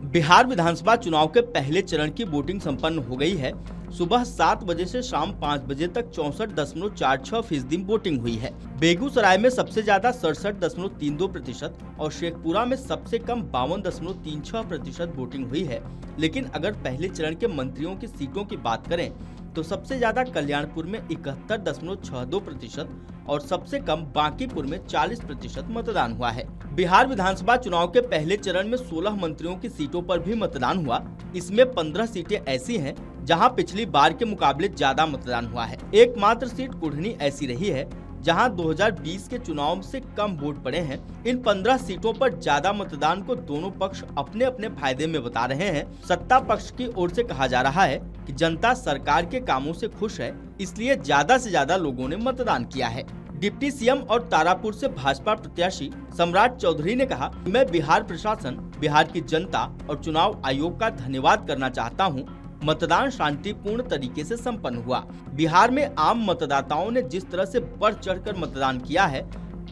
बिहार विधानसभा चुनाव के पहले चरण की वोटिंग संपन्न हो गई है। सुबह 7 बजे से शाम 5 बजे तक 64.46% वोटिंग हुई है। बेगूसराय में सबसे ज्यादा 67.32% और शेखपुरा में सबसे कम 52.36% वोटिंग हुई है। लेकिन अगर पहले चरण के मंत्रियों की सीटों की बात करें तो सबसे ज्यादा कल्याणपुर में 71.62% और सबसे कम बांकीपुर में 40% मतदान हुआ है। बिहार विधानसभा चुनाव के पहले चरण में 16 मंत्रियों की सीटों पर भी मतदान हुआ। इसमें 15 सीटें ऐसी हैं जहां पिछली बार के मुकाबले ज्यादा मतदान हुआ है। एकमात्र सीट कुढ़नी ऐसी रही है जहां 2020 के चुनाव से कम वोट पड़े हैं। इन 15 सीटों पर ज्यादा मतदान को दोनों पक्ष अपने अपने फायदे में बता रहे हैं। सत्ता पक्ष की ओर से कहा जा रहा है कि जनता सरकार के कामों से खुश है, इसलिए ज्यादा से ज्यादा लोगों ने मतदान किया है। डिप्टी सीएम और तारापुर से भाजपा प्रत्याशी सम्राट चौधरी ने कहा, मैं बिहार प्रशासन, बिहार की जनता और चुनाव आयोग का धन्यवाद करना चाहता हूँ। मतदान शांतिपूर्ण तरीके से संपन्न हुआ। बिहार में आम मतदाताओं ने जिस तरह से बढ़ चढ़कर मतदान किया है,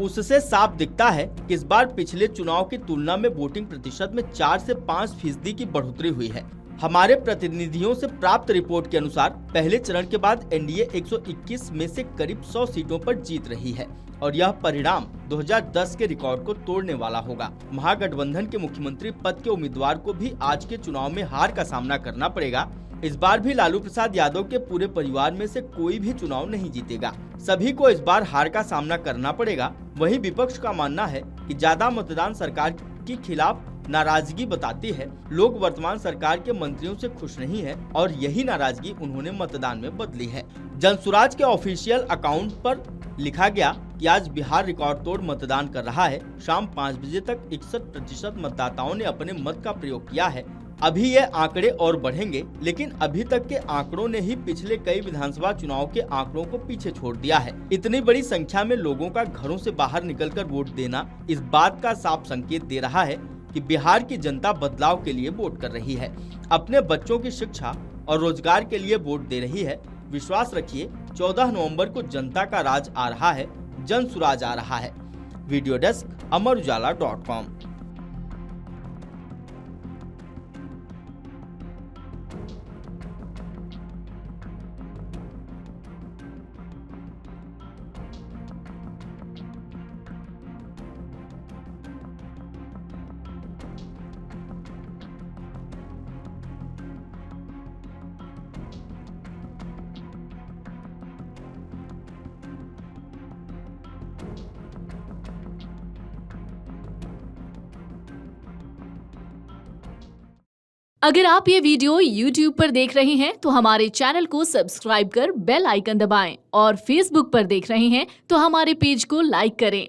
उससे साफ दिखता है कि इस बार पिछले चुनाव की तुलना में वोटिंग प्रतिशत में 4 से 5% की बढ़ोतरी हुई है। हमारे प्रतिनिधियों से प्राप्त रिपोर्ट के अनुसार पहले चरण के बाद एनडीए 121 में से करीब 100 सीटों पर जीत रही है और यह परिणाम 2010 के रिकॉर्ड को तोड़ने वाला होगा। महागठबंधन के मुख्यमंत्री पद के उम्मीदवार को भी आज के चुनाव में हार का सामना करना पड़ेगा। इस बार भी लालू प्रसाद यादव के पूरे परिवार में से कोई भी चुनाव नहीं जीतेगा। सभी को इस बार हार का सामना करना पड़ेगा। वहीं विपक्ष का मानना है कि ज्यादा मतदान सरकार के खिलाफ नाराजगी बताती है। लोग वर्तमान सरकार के मंत्रियों से खुश नहीं है और यही नाराजगी उन्होंने मतदान में बदली है। जनसुराज के ऑफिशियल अकाउंट पर लिखा गया कि आज बिहार रिकॉर्ड तोड़ मतदान कर रहा है। शाम 5 बजे तक 61% मतदाताओं ने अपने मत का प्रयोग किया है। अभी ये आंकड़े और बढ़ेंगे, लेकिन अभी तक के आंकड़ों ने ही पिछले कई विधानसभा चुनाव के आंकड़ों को पीछे छोड़ दिया है। इतनी बड़ी संख्या में लोगों का घरों से बाहर निकलकर वोट देना इस बात का साफ संकेत दे रहा है कि बिहार की जनता बदलाव के लिए वोट कर रही है, अपने बच्चों की शिक्षा और रोजगार के लिए वोट दे रही है। विश्वास रखिए, 14 नवंबर को जनता का राज आ रहा है, जन सुराज आ रहा है। वीडियो डेस्क अमरउजाला.com। अगर आप ये वीडियो YouTube पर देख रहे हैं तो हमारे चैनल को सब्सक्राइब कर बेल आइकन दबाएं और Facebook पर देख रहे हैं तो हमारे पेज को लाइक करें।